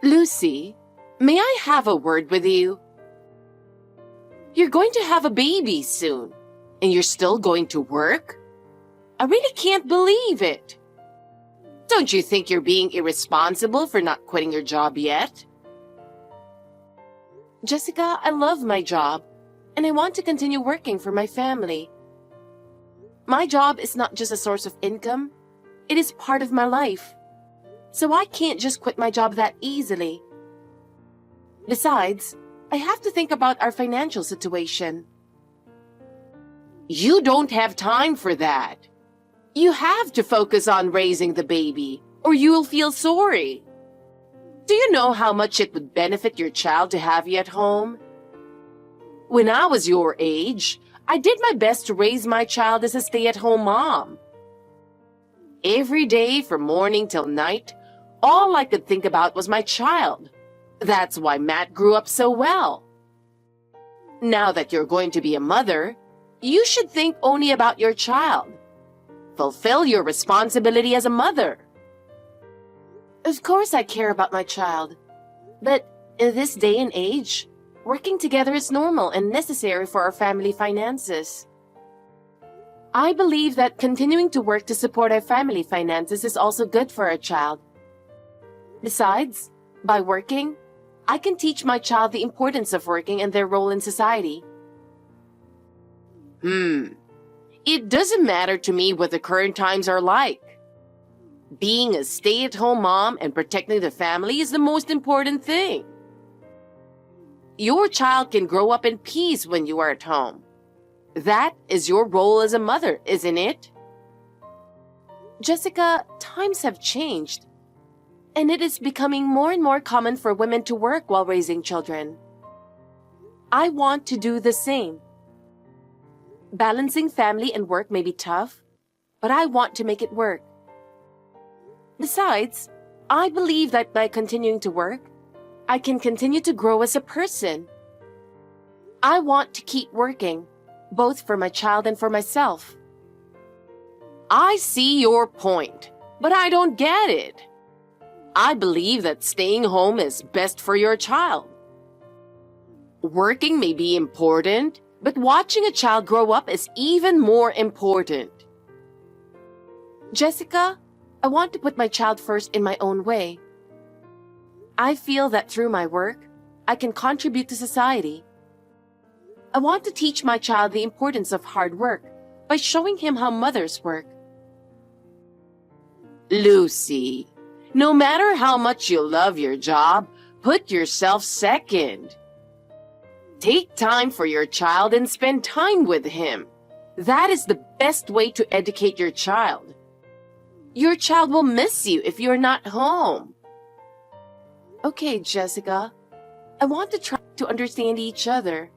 Lucy, may I have a word with you? You're going to have a baby soon, and you're still going to work? I really can't believe it. Don't you think you're being irresponsible for not quitting your job yet? Jessica, I love my job, and I want to continue working for my family. My job is not just a source of income, it is part of my life. So I can't just quit my job that easily. Besides, I have to think about our financial situation. You don't have time for that. You have to focus on raising the baby, or you'll feel sorry. Do you know how much it would benefit your child to have you at home? When I was your age, I did my best to raise my child as a stay-at-home mom. Every day from morning till night, all I could think about was my child. That's why Matt grew up so well. Now that you're going to be a mother, you should think only about your child. Fulfill your responsibility as a mother. Of course I care about my child, but in this day and age, working together is normal and necessary for our family finances. I believe that continuing to work to support our family finances is also good for our child. Besides, by working, I can teach my child the importance of working and their role in society. It doesn't matter to me what the current times are like. Being a stay-at-home mom and protecting the family is the most important thing. Your child can grow up in peace when you are at home. That is your role as a mother, isn't it? Jessica, times have changed, and it is becoming more and more common for women to work while raising children. I want to do the same. Balancing family and work may be tough, but I want to make it work. Besides, I believe that by continuing to work, I can continue to grow as a person. I want to keep working, both for my child and for myself. I see your point, but I don't get it. I believe that staying home is best for your child. Working may be important, but watching a child grow up is even more important. Jessica, I want to put my child first in my own way. I feel that through my work, I can contribute to society. I want to teach my child the importance of hard work by showing him how mothers work. Lucy, no matter how much you love your job, put yourself second. Take time for your child and spend time with him. That is the best way to educate your child. Your child will miss you if you're not home. Okay, Jessica. I want to try to understand each other.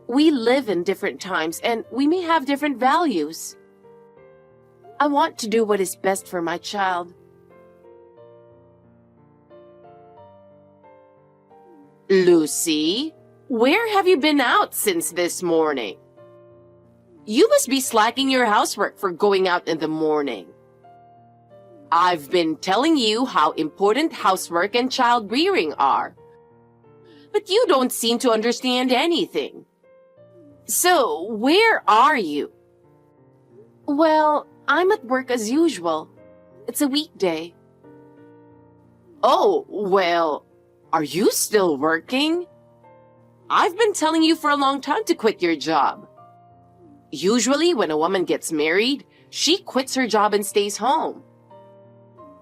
We live in different times and we may have different values. I want to do what is best for my child. Lucy, where have you been out since this morning? You must be slacking your housework for going out in the morning. I've been telling you how important housework and child rearing are, but you don't seem to understand anything. So, where are you? Well, I'm at work as usual. It's a weekday. Oh, well, are you still working? I've been telling you for a long time to quit your job. Usually, when a woman gets married, she quits her job and stays home.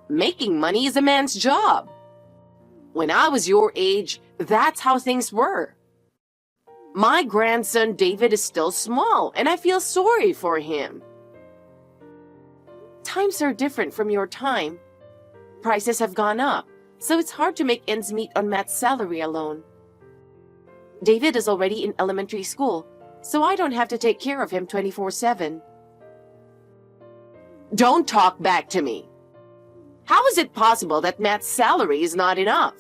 Making money is a man's job. When I was your age, that's how things were. My grandson David is still small, and I feel sorry for him. Times are different from your time. Prices have gone up, so it's hard to make ends meet on Matt's salary alone. David is already in elementary school, so I don't have to take care of him 24/7. Don't talk back to me. How is it possible that Matt's salary is not enough?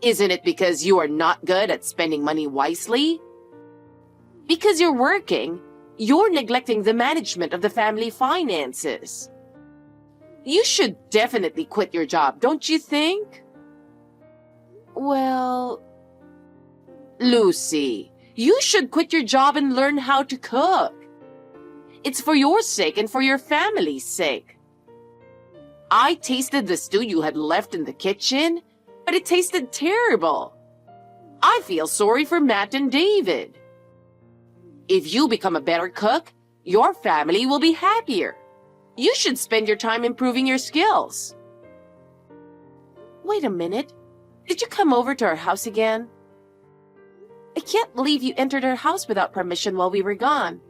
Isn't it because you are not good at spending money wisely? Because you're working, you're neglecting the management of the family finances. You should definitely quit your job, don't you think? Well, Lucy, you should quit your job and learn how to cook. It's for your sake and for your family's sake. I tasted the stew you had left in the kitchen, but it tasted terrible. I feel sorry for Matt and David. If you become a better cook, your family will be happier. You should spend your time improving your skills. Wait a minute. Did you come over to our house again? I can't believe you entered our house without permission while we were gone.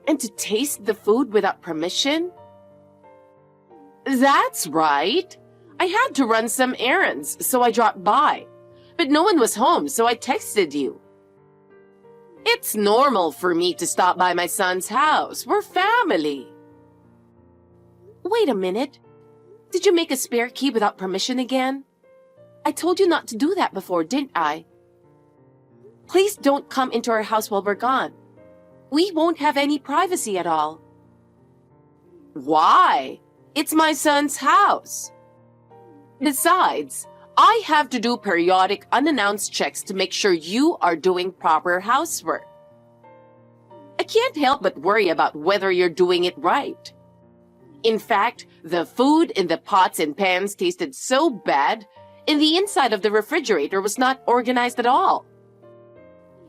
And to taste the food without permission? That's right. I had to run some errands, so I dropped by. But no one was home, so I texted you. It's normal for me to stop by my son's house. We're family. Wait a minute. Did you make a spare key without permission again? I told you not to do that before, didn't I? Please don't come into our house while we're gone. We won't have any privacy at all. Why? It's my son's house. Besides, I have to do periodic unannounced checks to make sure you are doing proper housework. I can't help but worry about whether you're doing it right. In fact, the food in the pots and pans tasted so bad, and the inside of the refrigerator was not organized at all.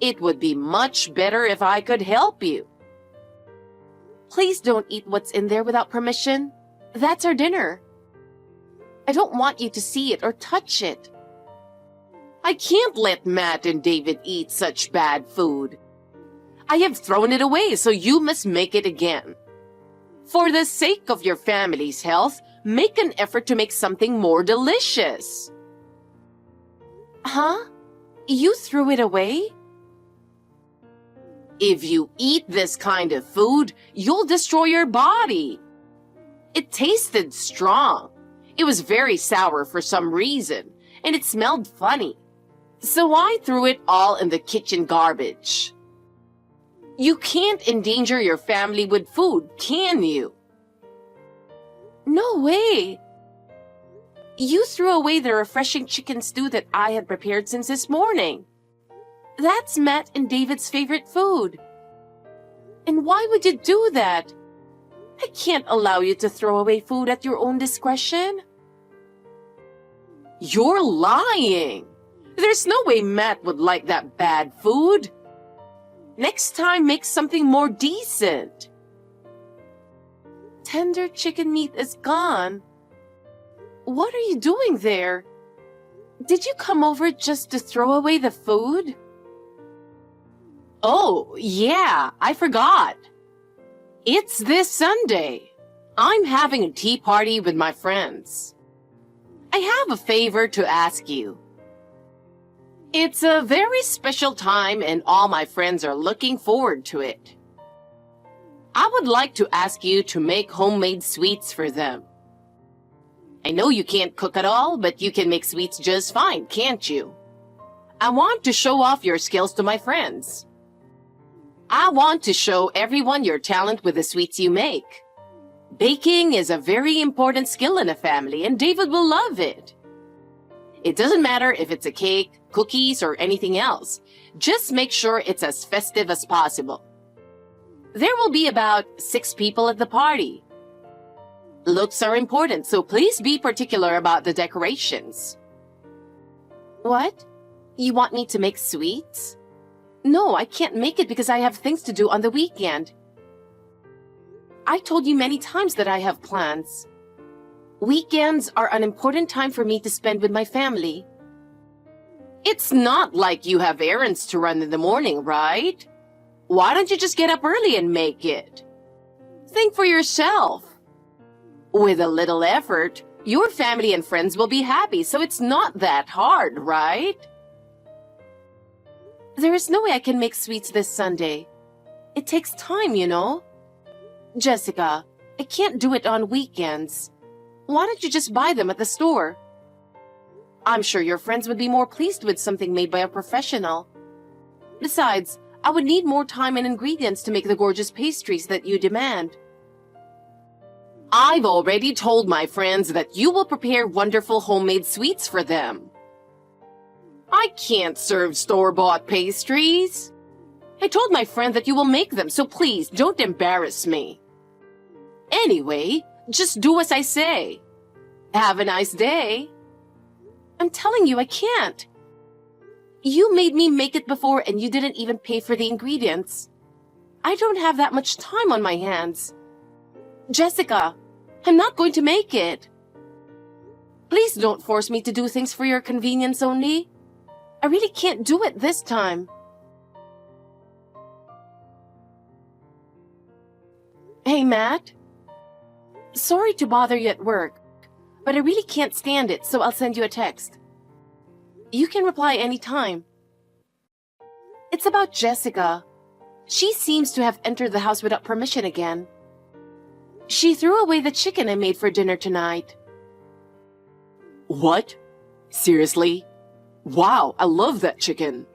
It would be much better if I could help you. Please don't eat what's in there without permission. That's our dinner. I don't want you to see it or touch it. I can't let Matt and David eat such bad food. I have thrown it away, so you must make it again. For the sake of your family's health, make an effort to make something more delicious. Huh? You threw it away? If you eat this kind of food, you'll destroy your body. It tasted strong. It was very sour for some reason, and it smelled funny. So I threw it all in the kitchen garbage. You can't endanger your family with food, can you? No way. You threw away the refreshing chicken stew that I had prepared since this morning. That's Matt and David's favorite food. And why would you do that? I can't allow you to throw away food at your own discretion. You're lying. There's no way Matt would like that bad food. Next time, make something more decent. Tender chicken meat is gone. What are you doing there? Did you come over just to throw away the food? Oh, yeah, I forgot. It's this Sunday. I'm having a tea party with my friends. I have a favor to ask you. It's a very special time and all my friends are looking forward to it. I would like to ask you to make homemade sweets for them. I know you can't cook at all, but you can make sweets just fine, can't you? I want to show off your skills to my friends. I want to show everyone your talent with the sweets you make. Baking is a very important skill in a family, and David will love it. It doesn't matter if it's a cake, cookies, or anything else. Just make sure it's as festive as possible. There will be about 6 people at the party. Looks are important, so please be particular about the decorations. What? You want me to make sweets? No, I can't make it because I have things to do on the weekend. I told you many times that I have plans. Weekends are an important time for me to spend with my family. It's not like you have errands to run in the morning, right? Why don't you just get up early and make it? Think for yourself. With a little effort, your family and friends will be happy, so it's not that hard, right? There is no way I can make sweets this Sunday. It takes time, you know. Jessica, I can't do it on weekends. Why don't you just buy them at the store? I'm sure your friends would be more pleased with something made by a professional. Besides, I would need more time and ingredients to make the gorgeous pastries that you demand. I've already told my friends that you will prepare wonderful homemade sweets for them. I can't serve store-bought pastries. I told my friend that you will make them, so please don't embarrass me. Anyway, just do as I say. Have a nice day. I'm telling you, I can't. You made me make it before and you didn't even pay for the ingredients. I don't have that much time on my hands. Jessica, I'm not going to make it. Please don't force me to do things for your convenience only. I really can't do it this time. Hey, Matt. Sorry to bother you at work, but I really can't stand it, so I'll send you a text. You can reply anytime. It's about Jessica. She seems to have entered the house without permission again. She threw away the chicken I made for dinner tonight. What? Seriously? Wow, I love that chicken.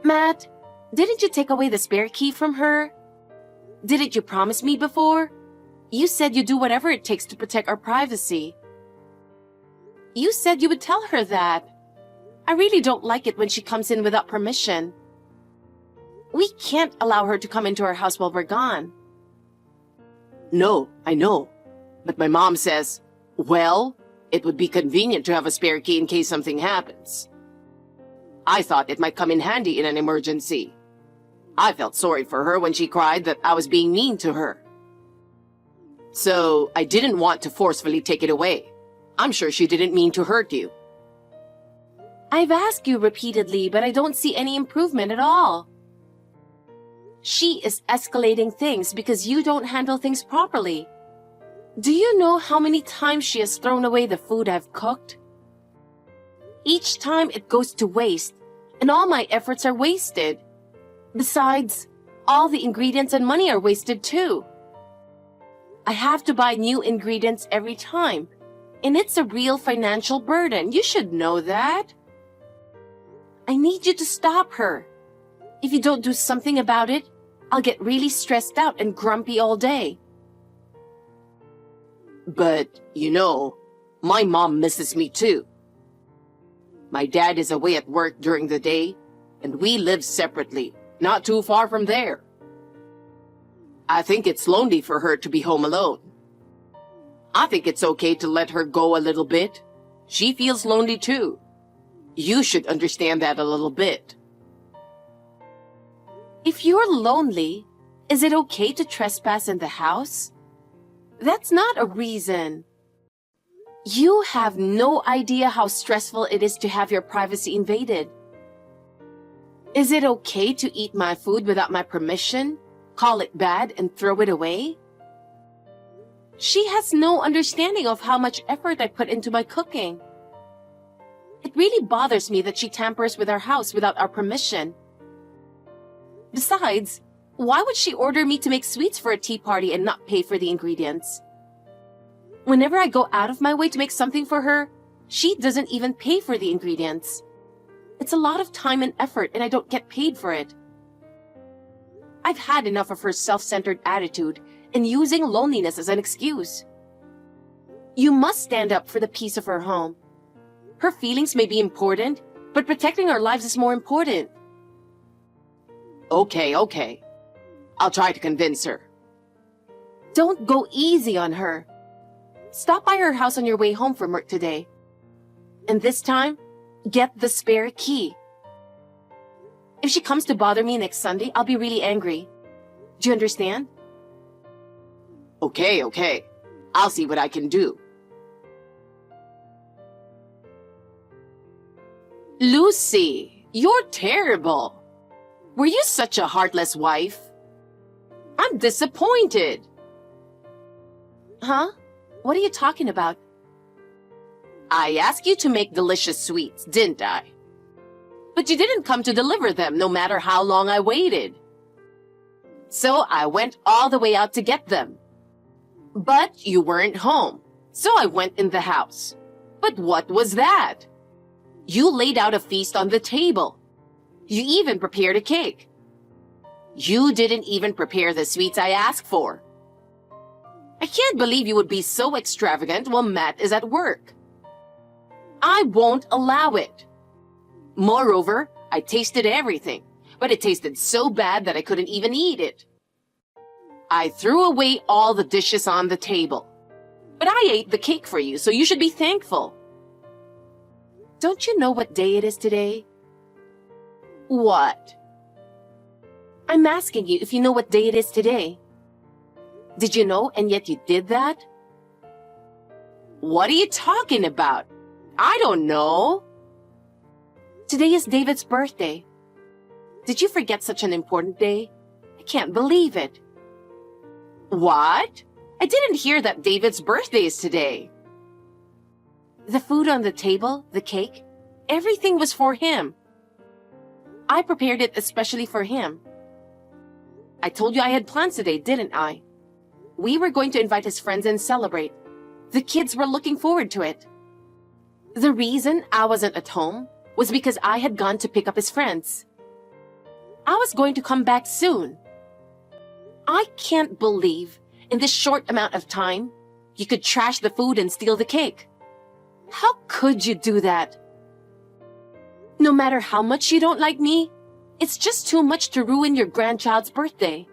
Matt, didn't you take away the spare key from her? Didn't you promise me before? You said you'd do whatever it takes to protect our privacy. You said you would tell her that. I really don't like it when she comes in without permission. We can't allow her to come into our house while we're gone. No, I know. But my mom says, well, it would be convenient to have a spare key in case something happens. I thought it might come in handy in an emergency. I felt sorry for her when she cried that I was being mean to her. So I didn't want to forcefully take it away. I'm sure she didn't mean to hurt you. I've asked you repeatedly, but I don't see any improvement at all. She is escalating things because you don't handle things properly. Do you know how many times she has thrown away the food I've cooked? Each time it goes to waste, and all my efforts are wasted. Besides, all the ingredients and money are wasted too. I have to buy new ingredients every time, and it's a real financial burden. You should know that. I need you to stop her. If you don't do something about it, I'll get really stressed out and grumpy all day. But, you know, my mom misses me too. My dad is away at work during the day, and we live separately, not too far from there. I think it's lonely for her to be home alone. I think it's okay to let her go a little bit. She feels lonely too. You should understand that a little bit. If you're lonely, is it okay to trespass in the house? That's not a reason. You have no idea how stressful it is to have your privacy invaded. Is it okay to eat my food without my permission, call it bad, and throw it away? She has no understanding of how much effort I put into my cooking. It really bothers me that she tampers with our house without our permission. Besides, why would she order me to make sweets for a tea party and not pay for the ingredients? Whenever I go out of my way to make something for her, she doesn't even pay for the ingredients. It's a lot of time and effort, and I don't get paid for it. I've had enough of her self-centered attitude and using loneliness as an excuse. You must stand up for the peace of her home. Her feelings may be important, but protecting our lives is more important. Okay. I'll try to convince her. Don't go easy on her. Stop by her house on your way home from work today. And this time, get the spare key. If she comes to bother me next Sunday, I'll be really angry. Do you understand? Okay. I'll see what I can do. Lucy, you're terrible. Were you such a heartless wife? I'm disappointed. Huh? What are you talking about? I asked you to make delicious sweets, didn't I? But you didn't come to deliver them no matter how long I waited. So I went all the way out to get them. But you weren't home, so I went in the house. But what was that? You laid out a feast on the table. You even prepared a cake. You didn't even prepare the sweets I asked for. I can't believe you would be so extravagant while Matt is at work. I won't allow it. Moreover, I tasted everything, but it tasted so bad that I couldn't even eat it. I threw away all the dishes on the table. But I ate the cake for you, so you should be thankful. Don't you know what day it is today? What? I'm asking you if you know what day it is today. Did you know and yet you did that? What are you talking about? I don't know. Today is David's birthday. Did you forget such an important day? I can't believe it. What? I didn't hear that David's birthday is today. The food on the table, the cake, everything was for him. I prepared it especially for him. I told you I had plans today, didn't I? We were going to invite his friends and celebrate. The kids were looking forward to it. The reason I wasn't at home was because I had gone to pick up his friends. I was going to come back soon. I can't believe in this short amount of time you could trash the food and steal the cake. How could you do that? No matter how much you don't like me, it's just too much to ruin your grandchild's birthday.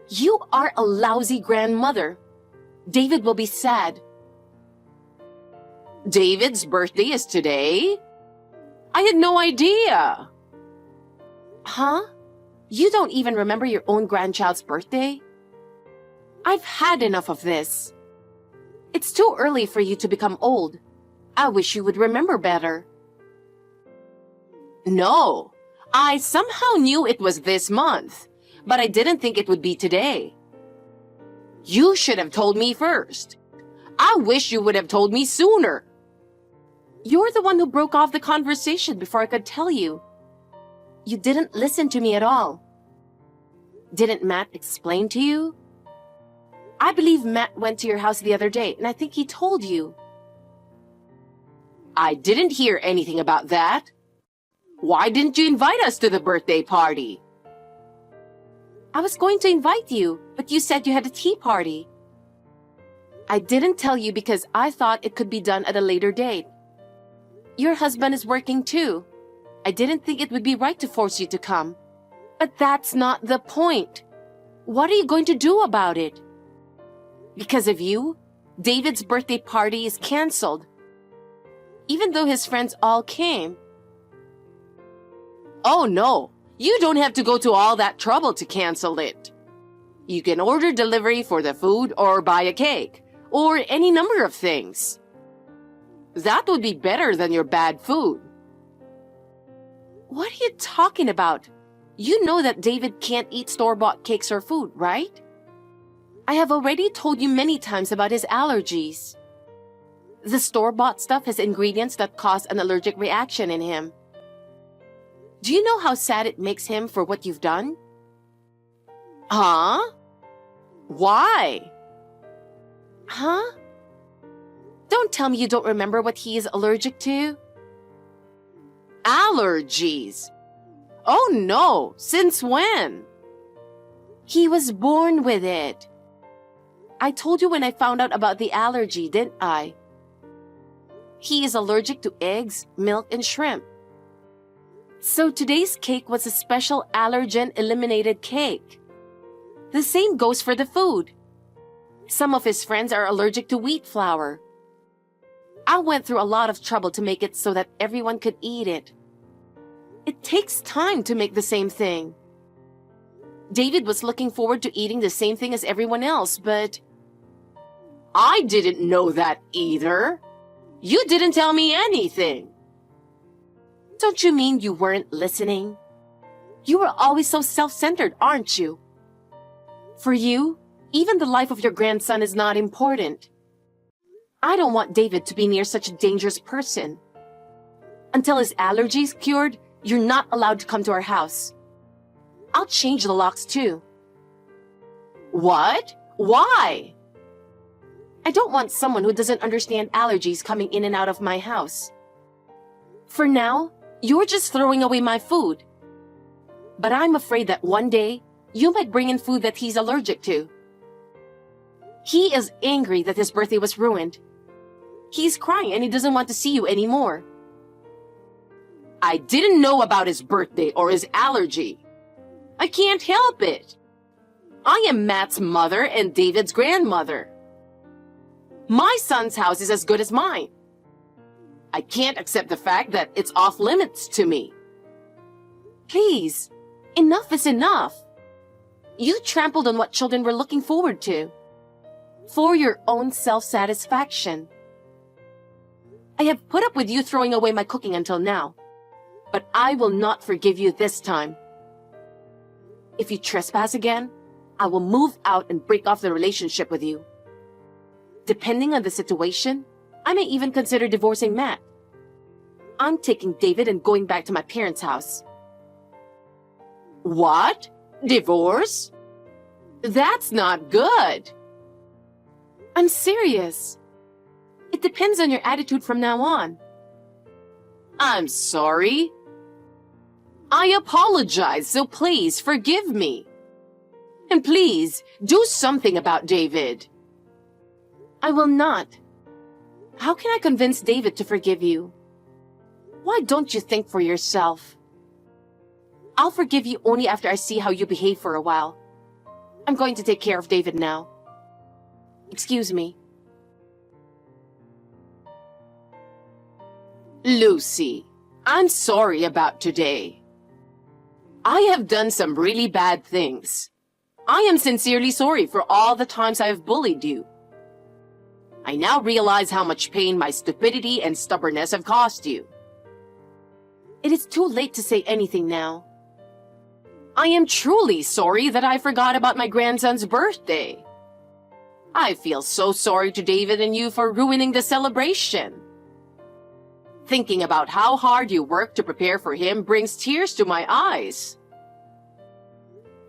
You are a lousy grandmother. David will be sad. David's birthday is today? I had no idea. Huh? You don't even remember your own grandchild's birthday? I've had enough of this. It's too early for you to become old. I wish you would remember better. No, I somehow knew it was this month, but I didn't think it would be today. You should have told me first. I wish you would have told me sooner. You're the one who broke off the conversation before I could tell you. You didn't listen to me at all. Didn't Matt explain to you? I believe Matt went to your house the other day, and I think he told you. I didn't hear anything about that. Why didn't you invite us to the birthday party? I was going to invite you, but you said you had a tea party. I didn't tell you because I thought it could be done at a later date. Your husband is working too. I didn't think it would be right to force you to come. But that's not the point. What are you going to do about it? Because of you, David's birthday party is canceled. Even though his friends all came. Oh no, you don't have to go to all that trouble to cancel it. You can order delivery for the food or buy a cake, or any number of things. That would be better than your bad food. What are you talking about? You know that David can't eat store-bought cakes or food, right? I have already told you many times about his allergies. The store-bought stuff has ingredients that cause an allergic reaction in him. Do you know how sad it makes him for what you've done? Huh? Why? Huh? Don't tell me you don't remember what he is allergic to. Allergies? Oh no, since when? He was born with it. I told you when I found out about the allergy, didn't I? He is allergic to eggs, milk, and shrimp. So today's cake was a special allergen-eliminated cake. The same goes for the food. Some of his friends are allergic to wheat flour. I went through a lot of trouble to make it so that everyone could eat it. It takes time to make the same thing. David was looking forward to eating the same thing as everyone else, but I didn't know that either. You didn't tell me anything. Don't you mean you weren't listening? You were always so self-centered, aren't you? For you, even the life of your grandson is not important. I don't want David to be near such a dangerous person. Until his allergies cured, you're not allowed to come to our house. I'll change the locks too. What? Why? I don't want someone who doesn't understand allergies coming in and out of my house. For now, you're just throwing away my food. But I'm afraid that one day, you might bring in food that he's allergic to. He is angry that his birthday was ruined. He's crying and he doesn't want to see you anymore. I didn't know about his birthday or his allergy. I can't help it. I am Matt's mother and David's grandmother. My son's house is as good as mine. I can't accept the fact that it's off limits to me. Please, enough is enough. You trampled on what children were looking forward to. For your own self-satisfaction. I have put up with you throwing away my cooking until now, but I will not forgive you this time. If you trespass again, I will move out and break off the relationship with you. Depending on the situation, I may even consider divorcing Matt. I'm taking David and going back to my parents' house. What? Divorce? That's not good. I'm serious. It depends on your attitude from now on. I'm sorry. I apologize, so please forgive me. And please, do something about David. I will not. How can I convince David to forgive you? Why don't you think for yourself? I'll forgive you only after I see how you behave for a while. I'm going to take care of David now. Excuse me. Lucy, I'm sorry about today. I have done some really bad things. I am sincerely sorry for all the times I have bullied you. I now realize how much pain my stupidity and stubbornness have caused you. It is too late to say anything now. I am truly sorry that I forgot about my grandson's birthday. I feel so sorry to David and you for ruining the celebration. Thinking about how hard you worked to prepare for him brings tears to my eyes.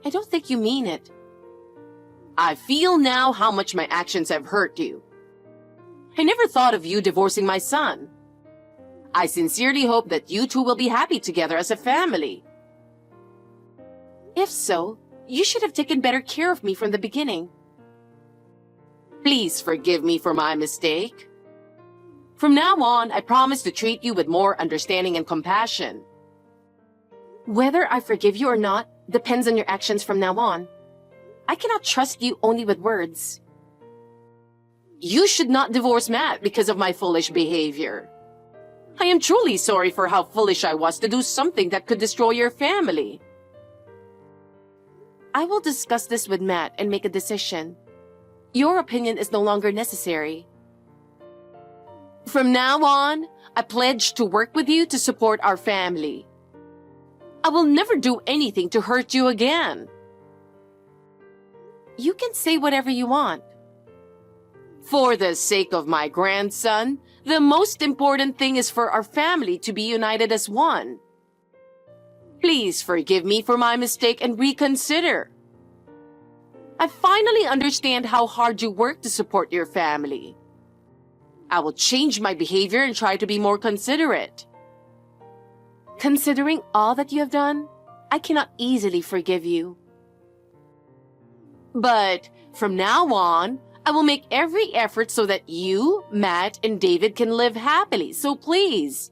I don't think you mean it. I feel now how much my actions have hurt you. I never thought of you divorcing my son. I sincerely hope that you two will be happy together as a family. If so, you should have taken better care of me from the beginning. Please forgive me for my mistake. From now on, I promise to treat you with more understanding and compassion. Whether I forgive you or not depends on your actions from now on. I cannot trust you only with words. You should not divorce Matt because of my foolish behavior. I am truly sorry for how foolish I was to do something that could destroy your family. I will discuss this with Matt and make a decision. Your opinion is no longer necessary. From now on, I pledge to work with you to support our family. I will never do anything to hurt you again. You can say whatever you want. For the sake of my grandson, the most important thing is for our family to be united as one. Please forgive me for my mistake and reconsider. I finally understand how hard you work to support your family. I will change my behavior and try to be more considerate. Considering all that you have done, I cannot easily forgive you. But from now on, I will make every effort so that you, Matt, and David can live happily, so please.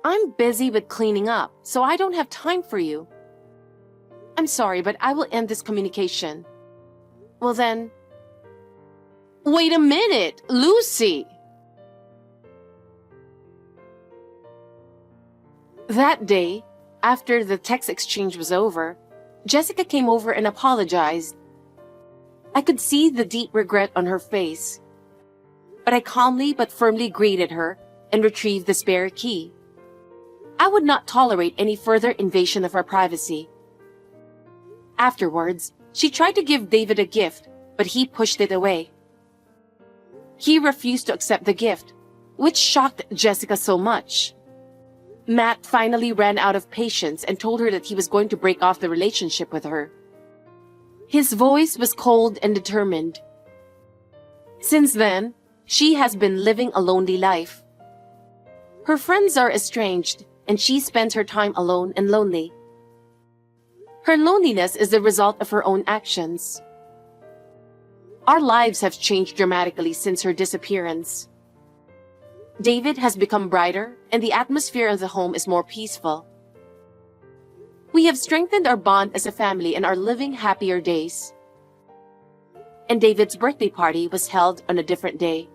I'm busy with cleaning up, so I don't have time for you. I'm sorry, but I will end this communication. Well then... Wait a minute, Lucy! That day, after the text exchange was over, Jessica came over and apologized. I could see the deep regret on her face. But I calmly but firmly greeted her and retrieved the spare key. I would not tolerate any further invasion of her privacy. Afterwards, she tried to give David a gift, but he pushed it away. He refused to accept the gift, which shocked Jessica so much. Matt finally ran out of patience and told her that he was going to break off the relationship with her. His voice was cold and determined. Since then, she has been living a lonely life. Her friends are estranged, and she spends her time alone and lonely. Her loneliness is the result of her own actions. Our lives have changed dramatically since her disappearance. David has become brighter, and the atmosphere of the home is more peaceful. We have strengthened our bond as a family and are living happier days. And David's birthday party was held on a different day.